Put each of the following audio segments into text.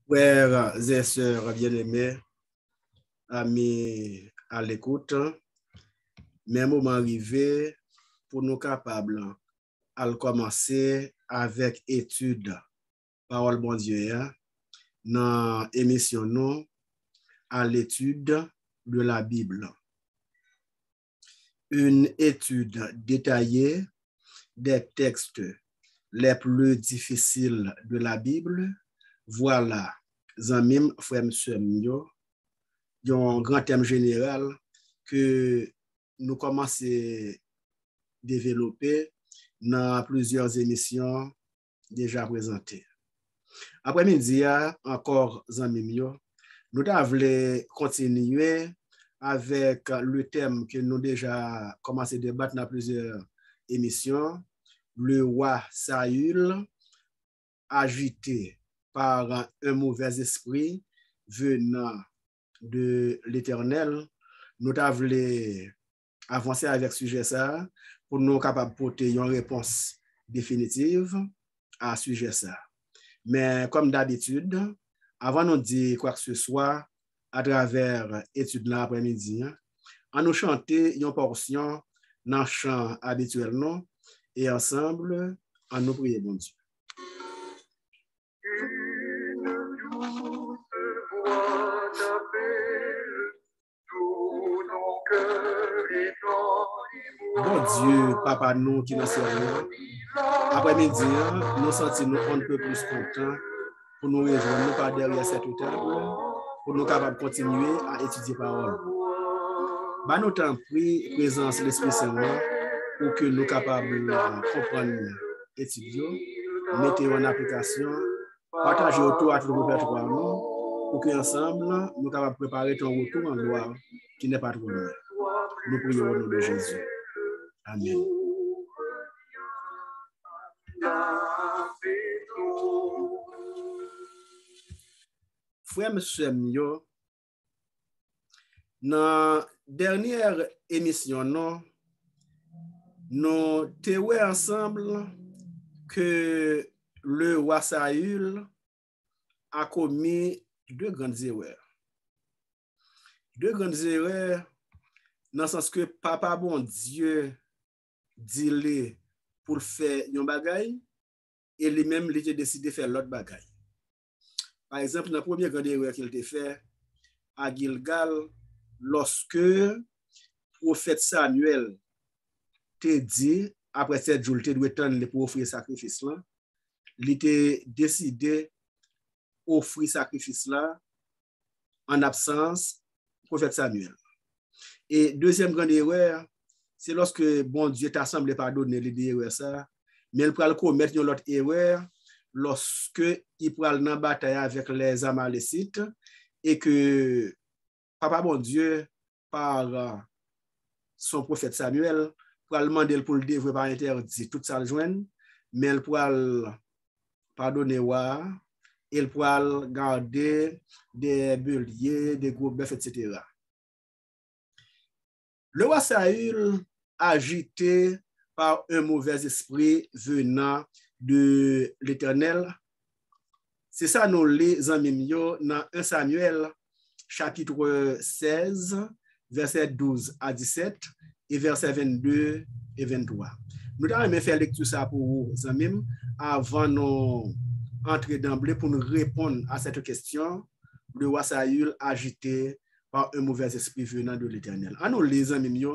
Frères et sœurs bien-aimés, amis à l'écoute, même moment arrivé pour nous capables à commencer avec étude parole bon Dieu dans émission nous à l'étude de la Bible. Une étude détaillée des textes les plus difficiles de la Bible. Voilà, Zamim, frère, monsieur, il y a un grand thème général que nous commençons à développer dans plusieurs émissions déjà présentées. Après-midi, encore, Zamim, nous devons continuer avec le thème que nous déjà commencé à débattre dans plusieurs émissions, le roi Saül agité par un mauvais esprit venant de l'Éternel. Nous devons avancer avec ce sujet ça pour nous capables de porter une réponse définitive à ce sujet ça. Mais comme d'habitude, avant de dire quoi que ce soit à travers l'étude l'après-midi, on nous chanter une portion dans le chant habituellement et ensemble, on nous prier bon Dieu. Bon Dieu, Papa, nous qui nous servons, après-midi, nous sentons un peu plus contents pour nous rejoindre par derrière cette table, pour nous capables de continuer à étudier la parole. Bah, nous t'en prie, présence de l'Esprit Saint, pour que nous capables de comprendre, étudier, mettre en application, partager autour à tout le répertoire, pour qu'ensemble, nous capables de préparer ton retour en gloire qui n'est pas trop loin. Nous prions au nom de Jésus. Amen. Frère, monsieur, dans la dernière émission, nous avons ensemble que le roi Saül a commis deux grandes erreurs. Deux grandes erreurs dans le sens que Papa bon Dieu dit pour faire un bagaille et lui-même il a décidé de faire l'autre bagaille. Par exemple, dans la première grande erreur qu'il a fait à Gilgal, lorsque le prophète Samuel t'a dit, après 7 jours, il doit attendre pour offrir le sacrifice là, il a décidé d'offrir le sacrifice là en absence du prophète Samuel. Et deuxième grande erreur, c'est lorsque bon Dieu t'a semblé pardonner les erreurs ça, mais il peut commettre une autre erreur lorsque il prend dans la bataille avec les Amalécites et que Papa bon Dieu par son prophète Samuel pour demander pour le dévouer par interdit tout ça le joindre, mais il pour pardonner wa, il pour garder des béliers, des gros bœufs, etc. Le roi Saül, agité par un mauvais esprit venant de l'Éternel, c'est ça nous les amis dans 1 Samuel chapitre 16, verset 12 à 17 et verset 22 et 23. Nous allons faire lecture ça pour vous amis avant nous entrer d'emblée pour nous répondre à cette question. Le roi Saül agité par un mauvais esprit venant de l'Éternel. Nous les amis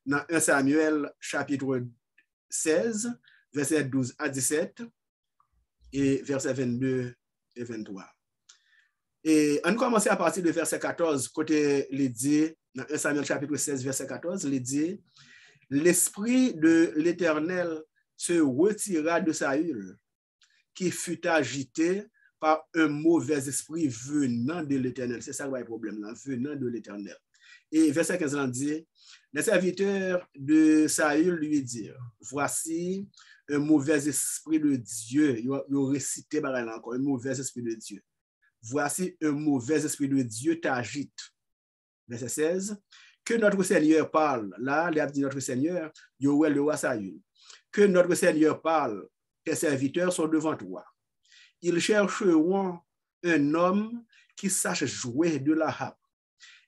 dans 1 Samuel chapitre 16, verset 12 à 17 et verset 22 et 23. Et on commence à partir de verset 14, côté il dit, dans 1 Samuel chapitre 16, verset 14, il dit, l'esprit de l'Éternel se retira de Saül, qui fut agité par un mauvais esprit venant de l'Éternel. C'est ça le problème là, venant de l'Éternel. Et verset 15 on dit, les serviteurs de Saül lui dirent, voici un mauvais esprit de Dieu. Il a récité encore, un mauvais esprit de Dieu. Voici un mauvais esprit de Dieu t'agite. Verset 16, que notre Seigneur parle. Là, il a dit notre Seigneur, Yoel le roi Saül. Que notre Seigneur parle, tes serviteurs sont devant toi. Ils chercheront un homme qui sache jouer de la harpe.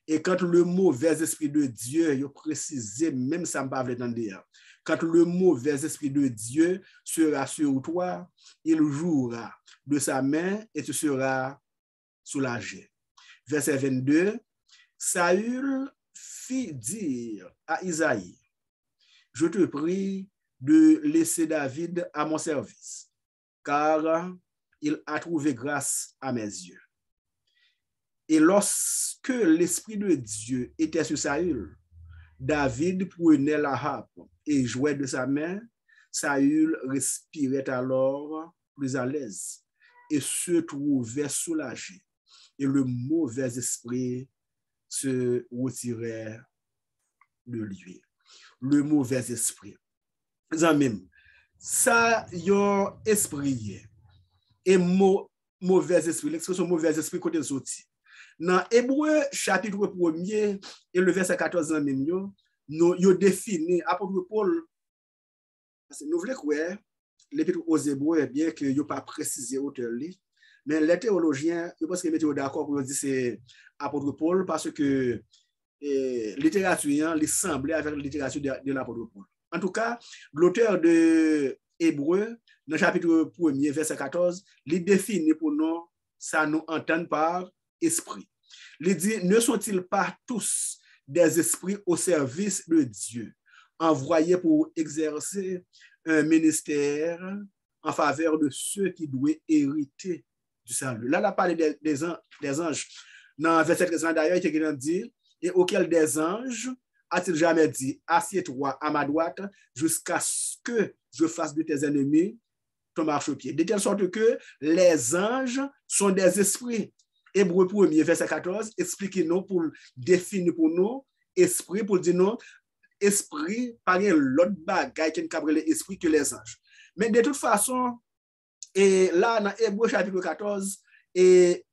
Et quand le mauvais esprit de Dieu, il précise, même ça ne va pas dire, quand le mauvais esprit de Dieu sera sur toi, il jouera de sa main et tu seras soulagé. Verset 22, Saül fit dire à Isaïe, je te prie de laisser David à mon service, car il a trouvé grâce à mes yeux. Et lorsque l'Esprit de Dieu était sur Saül, David prenait la harpe et jouait de sa main. Saül respirait alors plus à l'aise et se trouvait soulagé. Et le mauvais esprit se retirait de lui. Le mauvais esprit. Même, ça y a esprit et mauvais esprit, l'expression mauvais esprit côté sorti. Dans Hébreu chapitre 1er et le verset 14 nous définit apôtre Paul parce que nous voulons croire l'épître aux Hébreux bien que yo pas précisé auteur li mais les théologiens je pense qu'ils mettent d'accord pour dire c'est apôtre Paul parce que littérature li semblait avec la littérature de l'apôtre Paul. En tout cas, l'auteur de Hébreu dans chapitre 1er verset 14, il définit pour nous ça nous entend par esprit. Il dit, ne sont-ils pas tous des esprits au service de Dieu, envoyés pour exercer un ministère en faveur de ceux qui doivent hériter du salut. Là, il a parlé des anges. Dans verset 13, d'ailleurs, il a dit, et auquel des anges a-t-il jamais dit, assieds-toi à ma droite jusqu'à ce que je fasse de tes ennemis ton marchepied. De telle sorte que les anges sont des esprits. Hébreu 1er, verset 14, expliquez-nous pour définir pour nous, esprit, pour dire non, esprit, par l'autre bagaille qui est l'esprit que les anges. Mais de toute façon, et là, dans Hébreu chapitre 14, et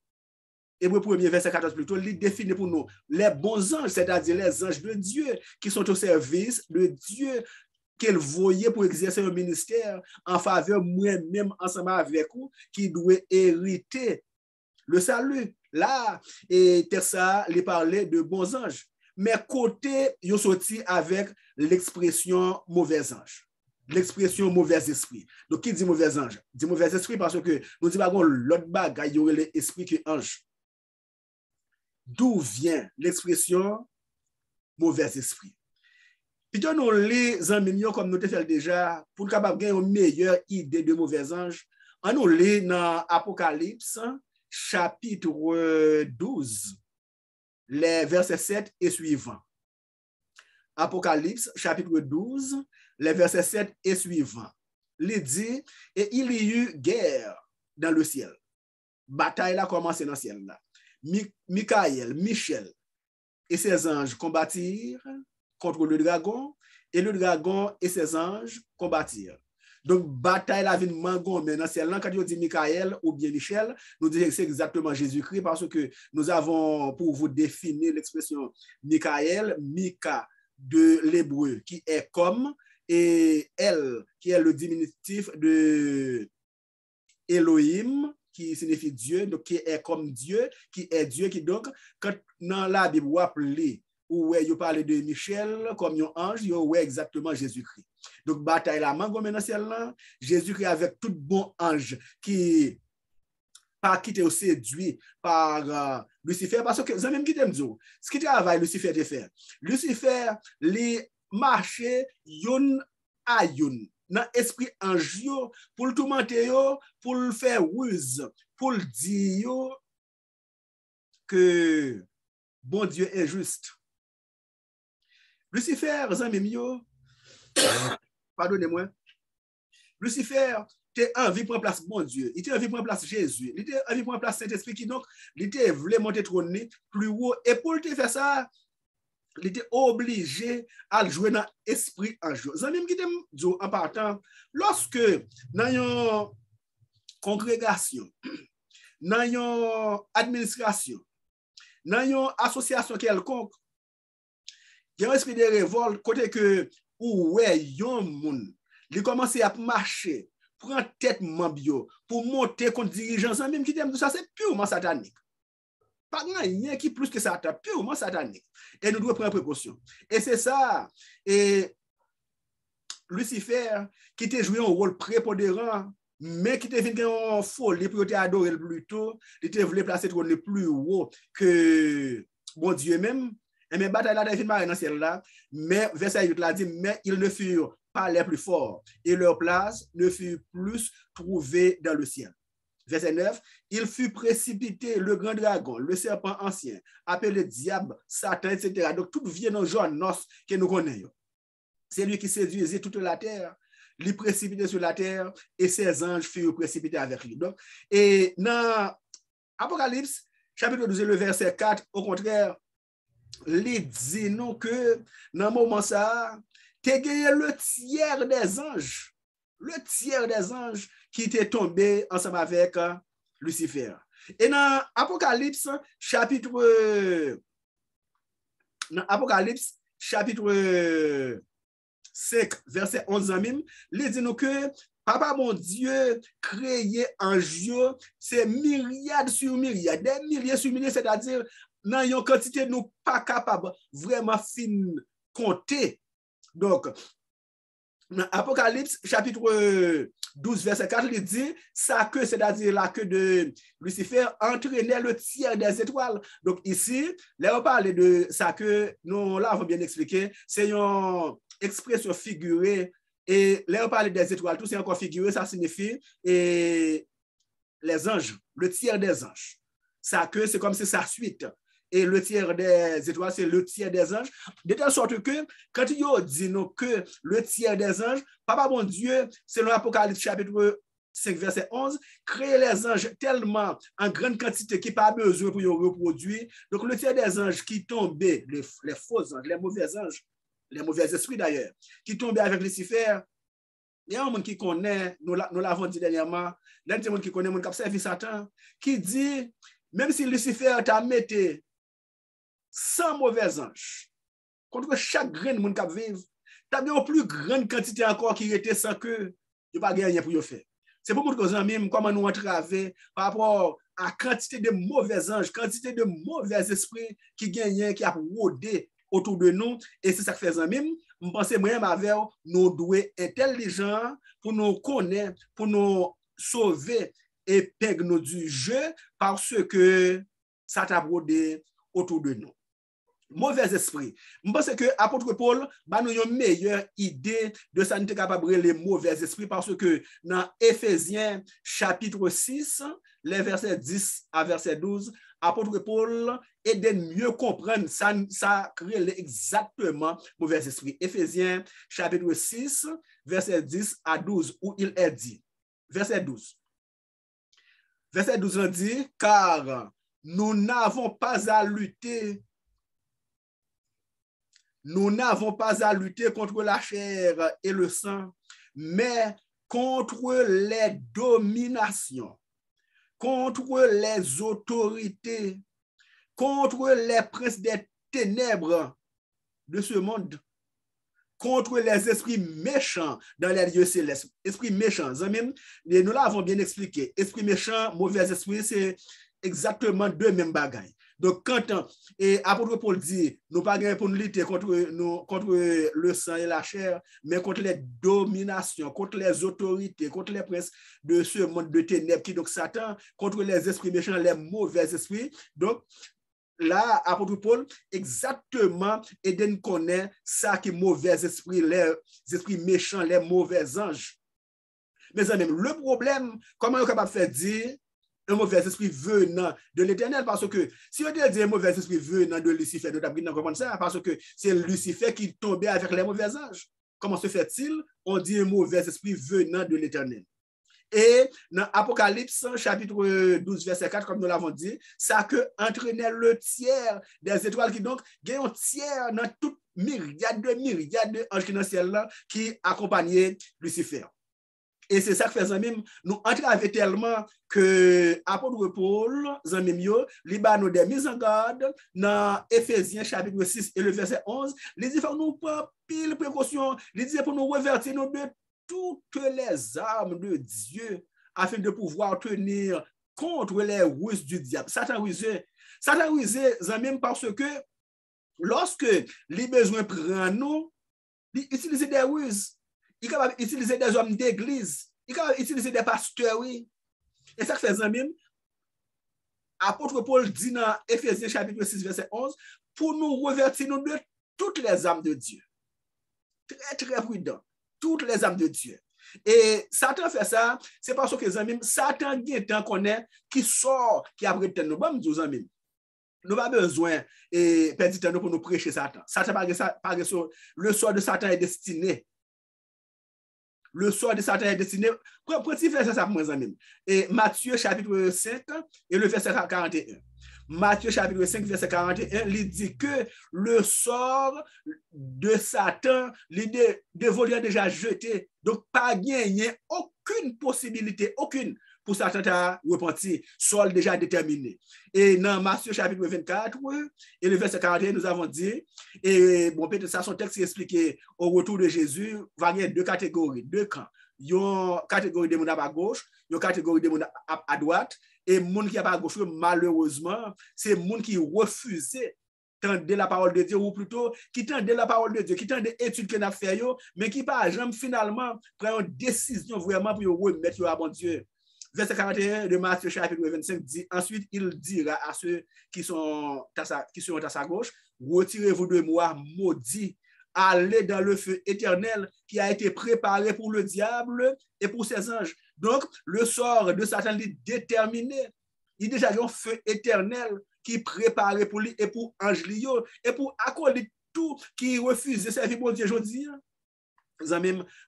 Hébreu 1er, verset 14 plutôt, il définit pour nous les bons anges, c'est-à-dire les anges de Dieu qui sont au service de Dieu, qu'elle voyait pour exercer un ministère en faveur moi-même ensemble avec vous, qui doit hériter le salut. Là, et Tessa lui parlait de bons anges. Mais côté, ils sont sortis avec l'expression mauvais ange. L'expression mauvais esprit. Donc, qui dit mauvais ange? Dit mauvais esprit parce que nous disons que l'autre bagaille, il y aurait l'esprit qui est ange. D'où vient l'expression mauvais esprit? Puis nous les amis comme nous te fait déjà pour capable gagner une meilleure idée de mauvais ange. On nous lit dans Apocalypse chapitre 12 les versets 7 et suivants. Apocalypse chapitre 12 les versets 7 et suivants. Il dit et il y eut guerre dans le ciel. Bataille a commencé dans le ciel là. Michael, Michel et ses anges combattirent contre le dragon, et le dragon et ses anges combattirent. Donc, bataille la vie de mangon, mais dans celle-là, quand on dit Michael ou bien Michel, nous disons que c'est exactement Jésus-Christ, parce que nous avons, pour vous définir l'expression Michael, Mika de l'hébreu, qui est comme, et elle, qui est le diminutif de Elohim, qui signifie Dieu, donc qui est comme Dieu, qui est Dieu, qui donc, quand dans la Bible, vous appelez, ou vous parlez de Michel comme un ange, vous exactement Jésus-Christ. Donc, bataille la mango maintenant celle-là, Jésus-Christ avec tout bon ange qui pas quitté ou séduit par Lucifer, parce que, vous avez même quitté Mzo, ce qui travaille Lucifer de faire. Lucifer, les marchés, yon à yon, dans l'esprit ange, pour le tourmenter, pour le faire ruse, pour le dire que bon Dieu est juste. Lucifer, pardonnez-moi, Lucifer, il a envie de prendre place bon Dieu, il a envie de prendre place Jésus, il a envie de prendre place Saint-Esprit qui donc, il a voulu monter trône plus haut, et pour te faire ça, il était obligé à jouer dans l'esprit en jeu. Ça même qui dit en partant, lorsque dans une congrégation, dans une administration, dans une association quelconque, il y a un esprit de révolte côté que où ouais yon moun, il commence à marcher prend tête mambio pour monter contre dirigeants même qui t'aime ça, c'est purement satanique. Pas rien qui plus que ça, purement satanique. Et nous devons prendre précaution. Et c'est ça. Et Lucifer, qui t'a joué un rôle prépondérant, mais qui t'a fait en folie pour t'adorer le plus tôt, il t'a voulu placer le plus haut que bon Dieu même. Et mes batailles là, il dans ciel là, mais verset 8 l'a dit, mais ils ne furent pas les plus forts, et leur place ne fut plus trouvée dans le ciel. Verset 9, il fut précipité le grand dragon, le serpent ancien, appelé diable, Satan, etc. Donc tout vient dans le genre noce que nous connaissons. C'est lui qui séduisait toute la terre, lui précipité sur la terre, et ses anges furent précipités avec lui. Donc, et dans Apocalypse, chapitre 12, le verset 4, au contraire, il dit nous que dans le moment ça, tu as gagné le tiers des anges qui étaient tombés ensemble avec Lucifer. Et dans Apocalypse, chapitre 5, verset 11 même, il dit nous que Papa mon Dieu créé un jeu, c'est myriades sur myriades, des milliers sur milliers, c'est-à-dire dans une quantité nous pas capable vraiment fin compter. Donc, dans Apocalypse, chapitre 12, verset 4, il dit, sa queue, c'est-à-dire la queue de Lucifer, entraînait le tiers des étoiles. Donc ici, là, on parle de sa queue, nous l'avons bien expliqué, c'est une expression figurée, et là, on parle des étoiles, tout c'est encore figuré, ça signifie et les anges, le tiers des anges. Sa queue, c'est comme si sa suite. Et le tiers des étoiles, c'est le tiers des anges. De telle sorte que, quand il dit nous que le tiers des anges, Papa mon Dieu, selon l'Apocalypse chapitre 5, verset 11, crée les anges tellement en grande quantité qu'il n'y a pas besoin pour les reproduire. Donc, le tiers des anges qui tombaient, les faux anges, les mauvais esprits d'ailleurs, qui tombaient avec Lucifer, il y a un monde qui connaît, nous l'avons dit dernièrement, il y a un monde qui connaît, monde qui a servi Satan, qui dit, même si Lucifer t'a mis 100 mauvais anges, contre chaque grain de monde qui vivre, tu as une plus grande quantité encore qui était sans que tu n'as pas gagné pour le faire. C'est pour montrer aux amis comment nous entraver par rapport à la quantité de mauvais anges, quantité de mauvais esprits qui gagnent, qui a rôdé autour de nous. Et c'est ça que fait les amis. Je pense que nous devons être intelligents pour nous connaître, pour nous sauver et perdre du jeu parce que ça t'a rôdé autour de nous. Mauvais esprit. Je pense que l'apôtre Paul a une meilleure idée de ça, nous sommes capables de les mauvais esprits parce que dans Éphésiens chapitre 6, les versets 10 à verset 12, l'apôtre Paul aide à mieux comprendre ça crée exactement mauvais esprit. Éphésiens chapitre 6, verset 10 à 12, où il est dit, verset 12. Verset 12, on dit, car nous n'avons pas à lutter. Nous n'avons pas à lutter contre la chair et le sang, mais contre les dominations, contre les autorités, contre les princes des ténèbres de ce monde, contre les esprits méchants dans les lieux célestes. Esprits méchants, nous l'avons bien expliqué. Esprit méchant, mauvais esprit, c'est exactement deux mêmes bagailles. Donc, quand l'apôtre Paul dit, nous ne pas pour nous lutter contre le sang et la chair, mais contre les dominations, contre les autorités, contre les princes de ce monde de ténèbres, qui donc Satan, contre les esprits méchants, les mauvais esprits. Donc, là, l'apôtre Paul, exactement, Eden connaît ça qui est mauvais esprits, les esprits méchants, les mauvais anges. Mais ça même, le problème, comment on est capable de faire dire un mauvais esprit venant de l'Éternel, parce que si on dit un mauvais esprit venant de Lucifer, nous devons comprendre ça, parce que c'est Lucifer qui tombait avec les mauvais anges. Comment se fait-il? On dit un mauvais esprit venant de l'Éternel. Et dans Apocalypse, chapitre 12, verset 4, comme nous l'avons dit, ça que entraînait le tiers des étoiles qui donc gagne un tiers dans toute myriade d'anges qui dans le ciel là, qui accompagnaient Lucifer. Et c'est ça que fait Zamim, nous entraver tellement que l'apôtre Paul, Zamim yo, il nous des mises en garde dans Éphésiens chapitre 6 et le verset 11, il dit faut nous prendre pile précaution, il dit pour nous revertir nous de toutes les armes de Dieu afin de pouvoir tenir contre les ruses du diable. Satan rusé, même parce que lorsque les besoins prennent nous, il utilise des ruses, il est capable d'utiliser des hommes d'église, il est capable d'utiliser des pasteurs, oui. Et ça fait même, apôtre Paul dit dans Éphésiens chapitre 6, verset 11, pour nous revertir nous de toutes les âmes de Dieu. Très, très prudent. Toutes les âmes de Dieu. Et Satan fait ça, c'est parce que Satan a un temps qu'on est, qui sort, qui a pris nous. Bon, nous amis. Nous n'avons pas besoin de perdre du temps pour nous prêcher Satan. Le sort de Satan est destiné. Le sort de Satan est destiné. Petit verset ça pour moi, amis. Et Matthieu chapitre 5 et le verset 41. Matthieu chapitre 5, verset 41, il dit que le sort de Satan, l'idée de voler déjà jeté. Donc, pas gagné aucune possibilité, aucune, pour Satan à repentir. Sort déjà déterminé. Et dans Matthieu chapitre 24, et le verset 41, nous avons dit, et bon, peut-être ça, son texte qui explique au retour de Jésus, va y avoir deux catégories, deux camps. Il y a une catégorie de monde à gauche, il y a une catégorie de monde à droite. Et les gens qui n'ont pas gauche, malheureusement, c'est les gens qui refusent tendre la parole de Dieu, ou plutôt qui tendent la parole de Dieu, qui tendent des études qu'on a fait, mais qui pas jamais finalement prennent une décision vraiment pour remettre à bon Dieu. Verset 41 de Matthieu chapitre 25 dit, ensuite il dira à ceux qui sont à sa gauche, retirez-vous de moi, maudits, allez dans le feu éternel qui a été préparé pour le diable et pour ses anges. Donc, le sort de Satan est déterminé. Il y a déjà un feu éternel qui est préparé pour lui et pour ange et pour accorder tout qui refuse de servir mon Dieu aujourd'hui.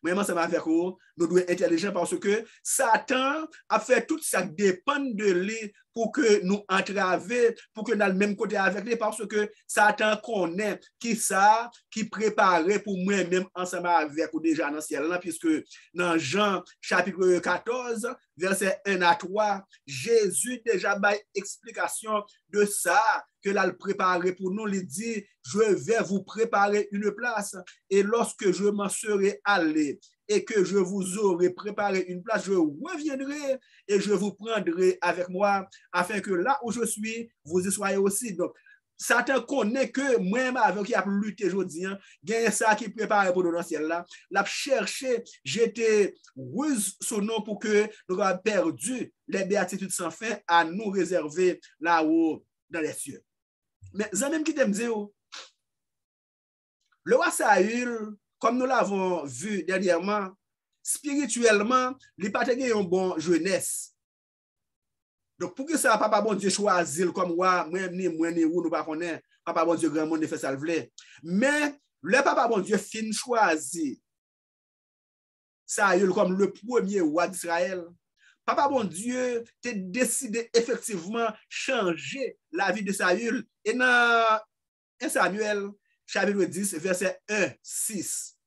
Moi, ça m'a fait que nous devons être intelligents parce que Satan a fait tout ça qui dépend de lui pour que nous entraver, pour que nous dans le même côté avec lui, parce que Satan connaît qui ça, qui préparait pour moi-même ensemble avec ou déjà dans le ciel, puisque dans Jean chapitre 14, verset 1 à 3, Jésus déjà m'a explication de ça, que là le préparer pour nous, il dit, je vais vous préparer une place, et lorsque je m'en serai allé, et que je vous aurai préparé une place, je reviendrai et je vous prendrai avec moi, afin que là où je suis, vous y soyez aussi. Donc, Satan connaît que moi-même avec qui a lutté aujourd'hui, il y a ça qui prépare pour nous dans le ciel là. L'a cherché, j'étais ruse son nom pour que nous avons perdu les béatitudes sans fin à nous réserver là-haut dans les cieux. Mais ça même qui t'aime dire, le roi Saül, comme nous l'avons vu dernièrement, spirituellement, il n'a pas eu une bonne jeunesse. Donc, pour que ça, papa bon Dieu choisit comme roi, moi, ni où nous pas connaître, papa bon Dieu grand monde fait ça le voulait. Mais le papa bon Dieu fin choisi Saül comme le premier roi d'Israël. Papa bon Dieu t'a décidé effectivement changer la vie de Saül. Et dans 1 Samuel, chapitre 10, verset 1, 6,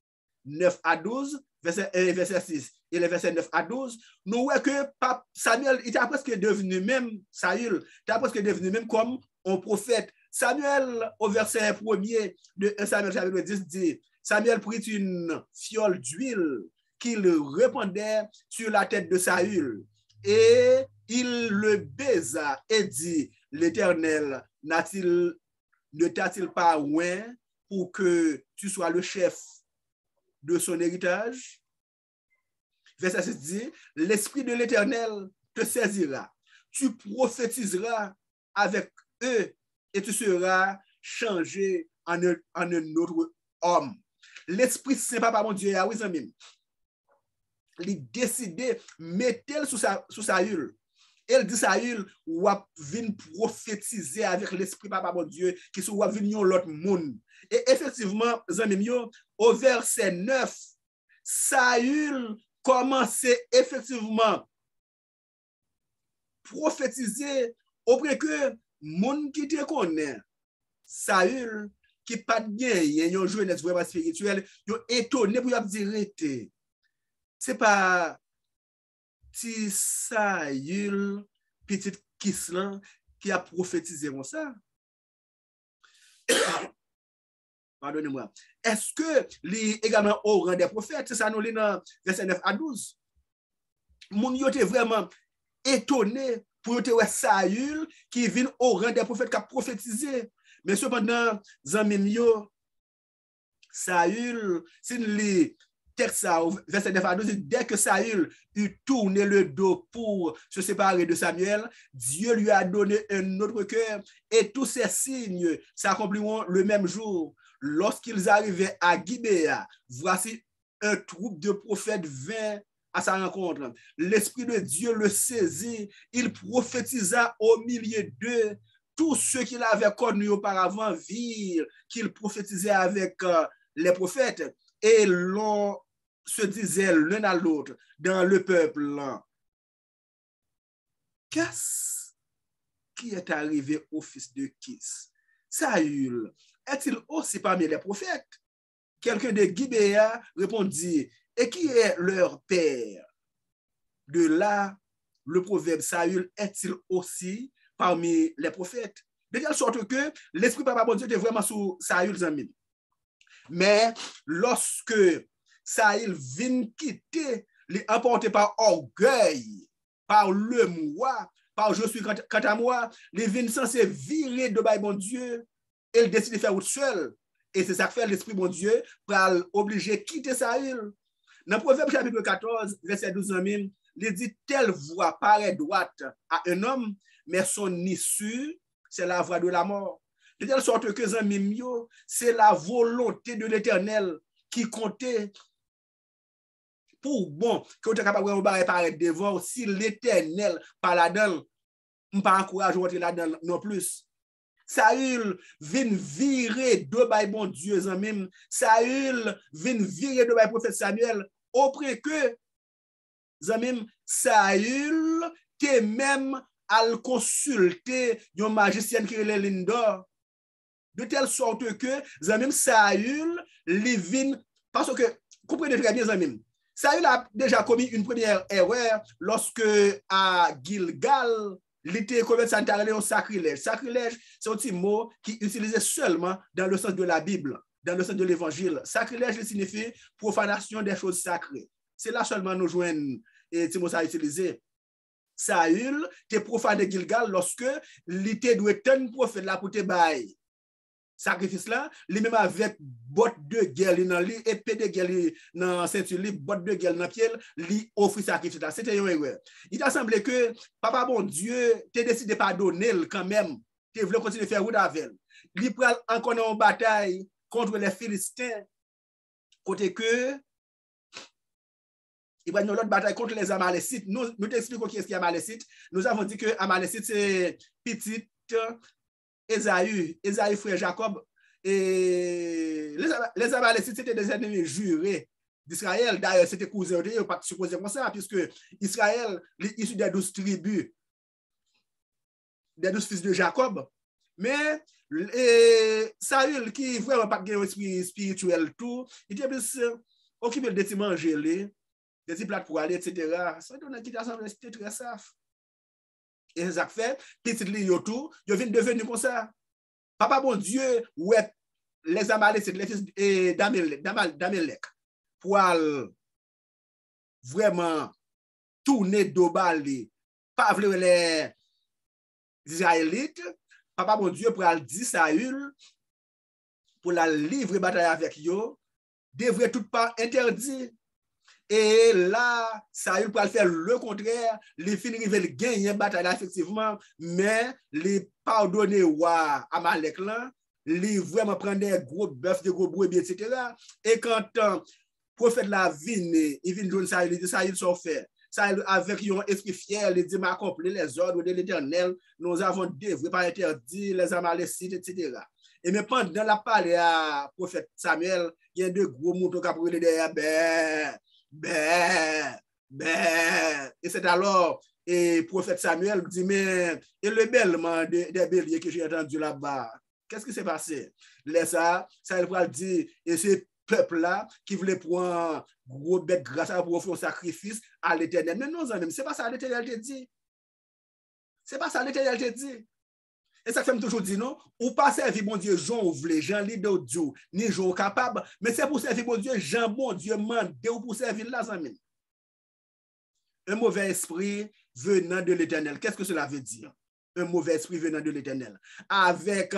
9 à 12, verset 1 et verset 6, et le verset 9 à 12, nous voyons que Samuel était presque devenu même, Saül, était presque devenu même comme un prophète. Samuel, au verset 1er de 1 Samuel, chapitre 10, dit, Samuel prit une fiole d'huile qu'il répandait sur la tête de Saül, et il le baisa et dit, l'Éternel ne t'a-t-il pas oint pour que tu sois le chef de son héritage? Verset 6 dit, l'Esprit de l'Éternel te saisira, tu prophétiseras avec eux et tu seras changé en un autre homme. L'Esprit Saint, papa mon Dieu, oui, amis, il décidé mettre sous Saül. Elle dit Saül, ou vient prophétiser avec l'Esprit papa mon Dieu, qui soit venu l'autre monde. Et effectivement, amis, au verset 9, Saül commençait effectivement prophétiser auprès que monde qui te connaît, Saül, qui pas bien, il y a une jeunesse vraiment spirituelle, il est étonné pour dire, c'est pas si Saül, petit Kislan, qui a prophétisé comme ça. pardonnez-moi, est-ce que li également au rang des prophètes? C'est ça nous lit dans verset 9 à 12. Moun yo te vraiment étonné pour te Saül qui vient au rang des prophètes qui a prophétisé. Mais cependant, zanmim yo, Saül, si les textes, verset 9 à 12, dès que Saül eut tourné le dos pour se séparer de Samuel, Dieu lui a donné un autre cœur et tous ces signes s'accompliront le même jour. Lorsqu'ils arrivaient à Gibéa, voici un troupe de prophètes vint à sa rencontre. L'Esprit de Dieu le saisit, il prophétisa au milieu d'eux. Tous ceux qu'il avait connus auparavant virent qu'il prophétisait avec les prophètes et l'on se disait l'un à l'autre dans le peuple. Qu'est-ce qui est arrivé au fils de Kis? Saül est-il aussi parmi les prophètes? Quelqu'un de Gibéa répondit, et qui est leur père? De là, le proverbe Saül est-il aussi parmi les prophètes? De telle sorte que l'esprit papa bon Dieu était vraiment sous Saül Zamim. Mais lorsque Saül vient quitter, les emporté par orgueil, par le moi, par je suis quant à moi, les vient censé virer de bon Dieu, et il décide de faire autre seul. Et c'est ça que fait l'esprit bon Dieu pour obliger quitter Saül. Dans Proverbe chapitre 14, verset 12, il dit telle voix paraît droite à un homme, mais son issue, c'est la voie de la mort. De telle sorte que c'est la volonté de l'Éternel qui comptait pour bon que tu es capable de paraître devant si l'Éternel par là-dedans, je ne pas encourager à rentrer là-dedans non plus. Saül vient virer de bon Dieu en même. Saül vient virer de prophète Samuel auprès que Saül te même à consulter un magicien qui est l'Indor. De telle sorte que Saül les vient parce que comprenez très bien Zamim. Saül a déjà commis une première erreur lorsque à Gilgal il était commis un sacrilège. Sacrilège, c'est un petit mot qui est utilisé seulement dans le sens de la Bible, dans le sens de l'évangile. Sacrilège signifie profanation des choses sacrées. C'est là seulement nous joignons et Timothée a utilisé. Saül était profané Gilgal lorsque il était doué un prophète là pour te bailler. Sacrifice là, lui-même avec botte de guerre dans lui, épée de guerre dans ceinture, botte de guerre dans pied, lui offre sacrifice là. C'était une erreur. Il t'a semblé que papa bon Dieu t'a décidé de pardonner quand même. Tu voulais continuer à faire route avec. Il prend encore une bataille contre les Philistins. Côté que il va y avoir une autre bataille contre les Amalécites. Nous t'expliquons qui est-ce qui est Amalécite. Nous avons dit que Amalécite c'est petite Esaü frère Jacob, et les Amalécites c'était des ennemis jurés d'Israël. D'ailleurs, c'était cousin, ils n'ont pas supposé comme ça, puisque Israël est issu des 12 tribus, des 12 fils de Jacob. Mais Saül, qui vraiment pas de esprit spirituel, tout, il était plus occupé de manger, des petits plats pour aller, etc. Ça donne qui c'était très safe. Et ça fait, petit li yo tout, yo vient devenir comme ça. Papa bon Dieu, ouais, les Amalécites, les fils d'Amalek, pour vraiment tourner d'obali, pas les Israélites, papa bon Dieu, pour dire Saül, pour la livrer bataille avec yo, devrait tout pas interdit. Et là, Saül peut faire le contraire, les fins rival gagner bataille effectivement, mais les pardonner à Amalek là, les vraiment prendre des gros bœufs, des gros brebis, etc. Et quand prophète la vient, il vient de Saül, il dit Saül s'en fait. Saül avec un esprit fier, il dit m'accomplir les ordres de l'Éternel, nous avons dévoué par interdit les Amalécites, etc. Et mais pendant la parole à prophète Samuel, il y a deux gros moutons qui ont brûlé derrière, et c'est alors, et prophète Samuel dit, mais, et le bêlement des béliers que j'ai entendu là-bas, qu'est-ce qui s'est passé? Ça il dit, et ce peuple-là qui voulait prendre gros bête grâce à pour offrir un sacrifice à l'Éternel. Mais non, c'est pas ça l'Éternel te dit. C'est pas ça l'Éternel te dit. Et ça fait toujours dire non, ou pas servir bon Dieu, Jean ou vle, Jean leader Dieu, ni Jean capable, mais c'est pour servir bon Dieu, Jean bon Dieu mande ou pour servir la amis. Un mauvais esprit venant de l'Éternel. Qu'est-ce que cela veut dire? Un mauvais esprit venant de l'Éternel. Avec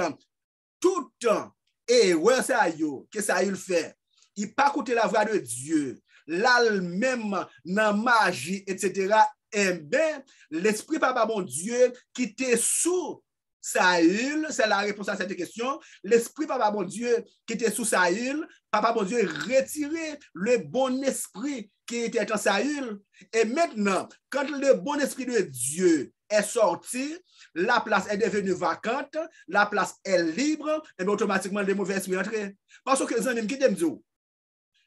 tout temps et ouais ça yo, que ça il fait. Il pas écouter la voix de Dieu. Là même dans magie etc. Eh bien, l'esprit papa bon Dieu qui était sous Saül, c'est la réponse à cette question. L'esprit papa bon Dieu qui était sous Saül, papa bon Dieu retiré le bon esprit qui était en Saül. Et maintenant, quand le bon esprit de Dieu est sorti, la place est devenue vacante, la place est libre, et bien automatiquement les mauvais esprits entrent. Parce que les amis qui t'aiment dire,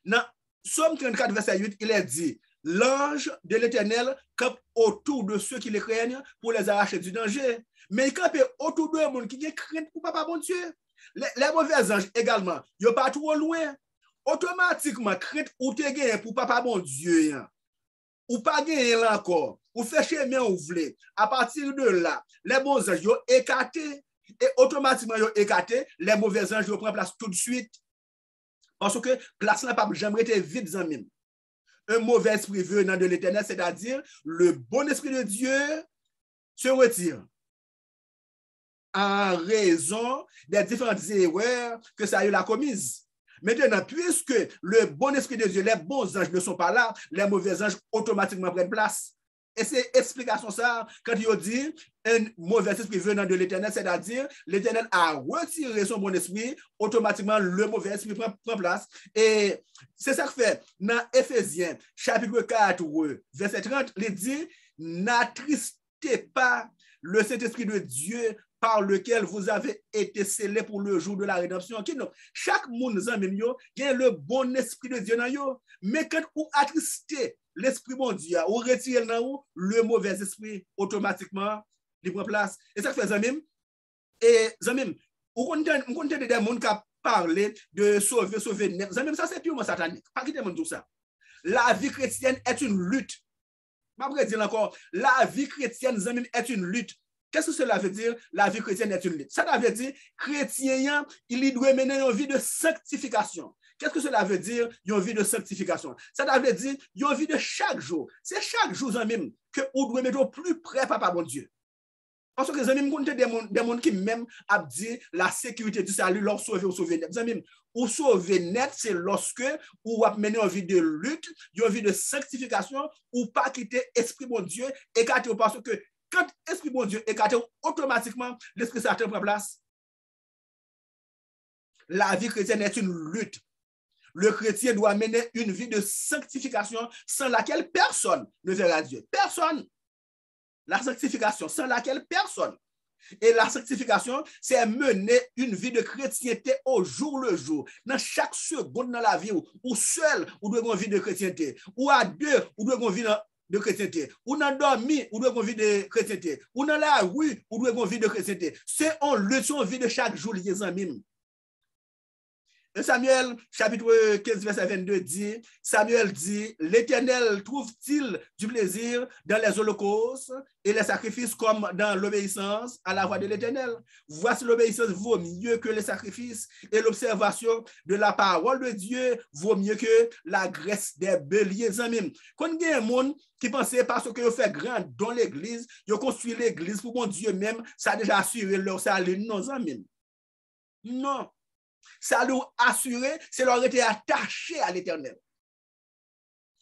dans Somme 34, verset 8, il est dit, l'ange de l'Éternel campe autour de ceux qui les craignent pour les arracher du danger. Mais il campe autour de monde qui craint pour papa bon Dieu. Les mauvais anges également, ils ne sont pas trop loin. Automatiquement, crainte ou te gagné pour papa bon Dieu. Ou pas gagné là encore. Ou fait chemin ou voulez. À partir de là, les bons anges sont écartés. Et automatiquement, ils sont écartés. Les mauvais anges prennent place tout de suite. Parce que place n'a pas jamais été vide en même. Un mauvais esprit venant de l'Éternel, c'est-à-dire le bon esprit de Dieu se retire en raison des différentes erreurs que ça a eu la commise. Maintenant, puisque le bon esprit de Dieu, les bons anges ne sont pas là, les mauvais anges automatiquement prennent place. Et c'est explication ça, quand il dit un mauvais esprit venant de l'Éternel, c'est-à-dire l'Éternel a retiré son bon esprit, automatiquement le mauvais esprit prend place. Et c'est ça que fait dans Éphésiens, chapitre 4, verset 30, il dit, n'attristez pas le Saint-Esprit de Dieu par lequel vous avez été scellés pour le jour de la rédemption. Chaque monde a le bon esprit de Dieu dans yo. Mais quand vous attristez l'esprit bon Dieu, ou retirez le mauvais esprit, automatiquement, il prend place. Et ça fait Zamim. Et Zamim, on compte des gens qui parlent de sauver net. Zamim, ça c'est purement satanique. Pas qui demande tout ça. La vie chrétienne est une lutte. Je vais dire encore, la vie chrétienne, Zamim, est une lutte. Qu'est-ce que cela veut dire? La vie chrétienne est une lutte. Ça veut dire, chrétien, il doit mener une vie de sanctification. Qu'est-ce que cela veut dire, une vie de sanctification? Ça veut dire, une vie de chaque jour. C'est chaque jour, même, que vous devez mettre au plus près, papa, bon Dieu. Parce que les amis, des gens qui même a dit la sécurité du salut, leur sauver ou sauver net. Les amis, ou sauver net, c'est lorsque vous menez une vie de lutte, une vie de sanctification, ou pas quitter l'esprit bon Dieu, écarté parce que quand l'esprit bon Dieu écarté, automatiquement, l'esprit Satan prend place. La vie chrétienne est une lutte. Le chrétien doit mener une vie de sanctification sans laquelle personne ne verra Dieu. Personne. La sanctification sans laquelle personne. Et la sanctification, c'est mener une vie de chrétienté au jour le jour. Dans chaque seconde dans la vie, ou seul, ou doit avoir une vie de chrétienté. Ou à deux, ou doit avoir une vie de chrétienté. Ou dans dormi, ou doit avoir une vie de chrétienté. Ou dans la rue, ou doit avoir une vie de chrétienté. C'est en leçon vie de chaque jour, les amis. Samuel, chapitre 15, verset 22 dit, Samuel dit, l'Éternel trouve-t-il du plaisir dans les holocaustes et les sacrifices comme dans l'obéissance à la voix de l'Éternel? Voici l'obéissance vaut mieux que les sacrifices et l'observation de la parole de Dieu vaut mieux que la graisse des béliers. Quand il y a un monde qui pensait parce que fait grand dans l'église, ils construit l'église pour mon Dieu même, ça a déjà assuré leur salut. Non, amis. Non. Ça leur assurer, c'est leur été attaché à l'Éternel.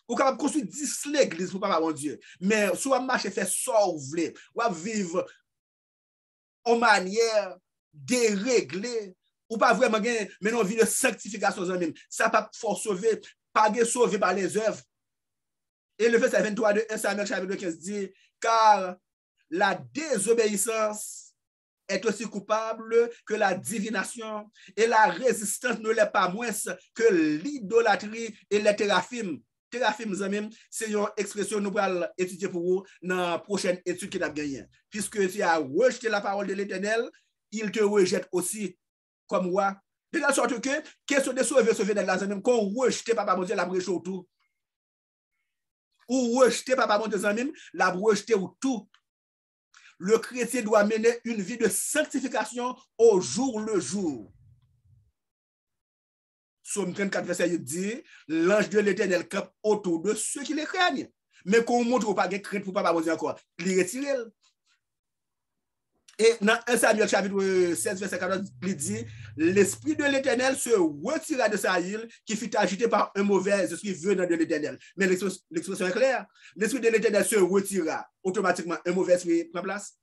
Ou capable construire 10 l'église pour papa mon Dieu. Mais soit marcher faire ça ou voulez, ou vivre en manière déréglée, ou pas vraiment gagner, mais non vie de sanctification même. Ça pas fort sauver, pas sauver par les œuvres. Et le verset 23 de 1 Samuel chapitre 15 dit, car la désobéissance est aussi coupable que la divination et la résistance ne l'est pas moins que l'idolâtrie et les téraphim. Téraphim, c'est une expression que nous allons étudier pour vous dans la prochaine étude qui a gagné. Puisque tu as rejeté la parole de l'Éternel, il te rejette aussi comme roi. De la sorte que, question de sauver dans la zone, qu'on rejette papa mon Dieu, la brèche autour. Ou rejeter papa mon Dieu, la brèche ou tout. le chrétien doit mener une vie de sanctification au jour le jour. Psaume 34, verset 8 dit, l'ange de l'Éternel campe autour de ceux qui les craignent. Mais qu'on montre pas de crainte pour pas dire encore, les retirer. Et dans 1 Samuel chapitre 16, verset 14, il dit, l'esprit de l'Éternel se retira de sa île qui fut agité par un mauvais esprit venant de l'Éternel. Mais l'expression est claire. L'esprit de l'Éternel se retira. Automatiquement, un mauvais esprit prend place.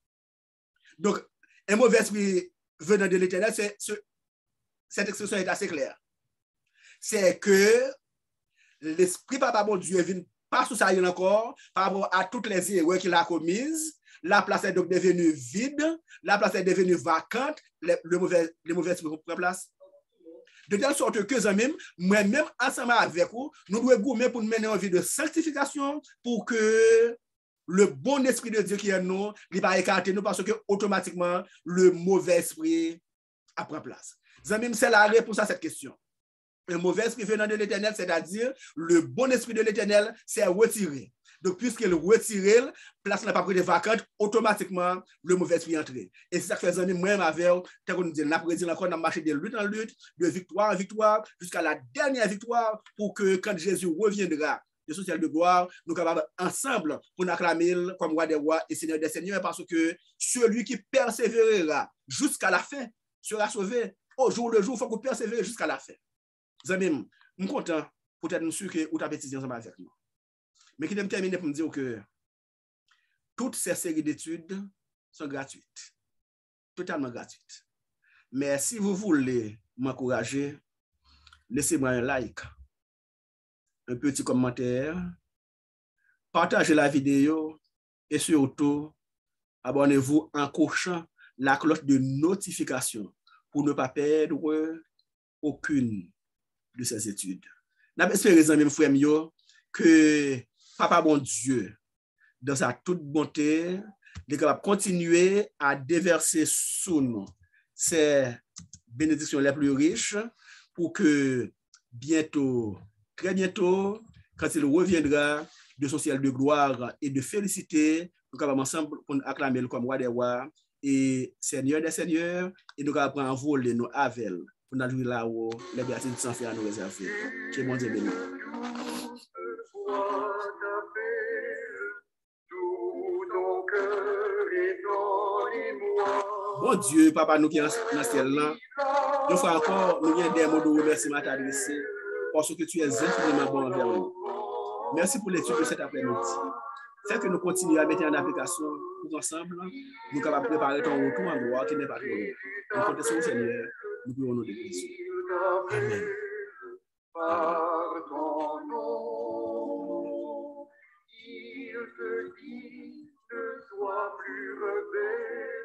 Donc, un mauvais esprit venant de l'Éternel, cette expression est assez claire. C'est que l'esprit papa bon Dieu vient pas sous sa île encore par rapport à toutes les erreurs qu'il a commises. La place est donc devenue vide, la place est devenue vacante, le mauvais esprit prend place. De telle sorte que, moi-même, ensemble avec vous, nous devons gommer pour nous mener en vie de sanctification pour que le bon esprit de Dieu qui est en nous, il ne va pas écarter nous parce que automatiquement, le mauvais esprit a pris place. Zamim, c'est la réponse à cette question. Un mauvais esprit venant de l'Éternel, c'est-à-dire le bon esprit de l'Éternel, c'est retiré. Donc, puisqu'il retire, place n'a pas pris de vacante, automatiquement, le mauvais esprit est entré. Et c'est ça que fait Zamim, moi-même avec, tel qu'on nous dit, on a marché de lutte en lutte, de victoire en victoire, jusqu'à la dernière victoire, pour que quand Jésus reviendra, le social de gloire, nous sommes capables ensemble pour nous acclamer comme roi des rois et seigneur des seigneurs, parce que celui qui persévérera jusqu'à la fin sera sauvé. Au jour le jour, il faut qu'on persévère jusqu'à la fin. Zamim, je suis content pour être sûr que vous avez étudié ensemble avec nous. Mais qui me terminer pour me dire que toutes ces séries d'études sont gratuites, totalement gratuites. Mais si vous voulez m'encourager, laissez-moi un like, un petit commentaire, partagez la vidéo et surtout, abonnez-vous en cochant la cloche de notification pour ne pas perdre aucune de ces études. J'espère, mes frères, que Papa bon Dieu, dans sa toute bonté, est capable de continuer à déverser sous nous ces bénédictions les plus riches pour que bientôt, très bientôt, quand il reviendra de son ciel de gloire et de félicité, nous allons ensemble acclamer comme roi des rois et seigneur des seigneurs, et nous allons prendre envoler nos avels pour nous jouer là-haut, les béatitudes sans faire à nous réserver. Que mon Dieu bénisse. Bon Dieu, Papa, nous qui sommes dans ce ciel-là, nous faisons encore, nous avons des mots de remerciement à t'adresser parce que tu es infiniment bon envers nous. Merci pour l'étude de cet après-midi. Fais que nous continuions à mettre en application tous ensemble, nous sommes capables de préparer ton retour en gloire qui n'est pas trop long. Nous comptons sur le Seigneur, nous prions nos décisions. Amen. Par ton nom, il te dit, ne sois plus rebelle.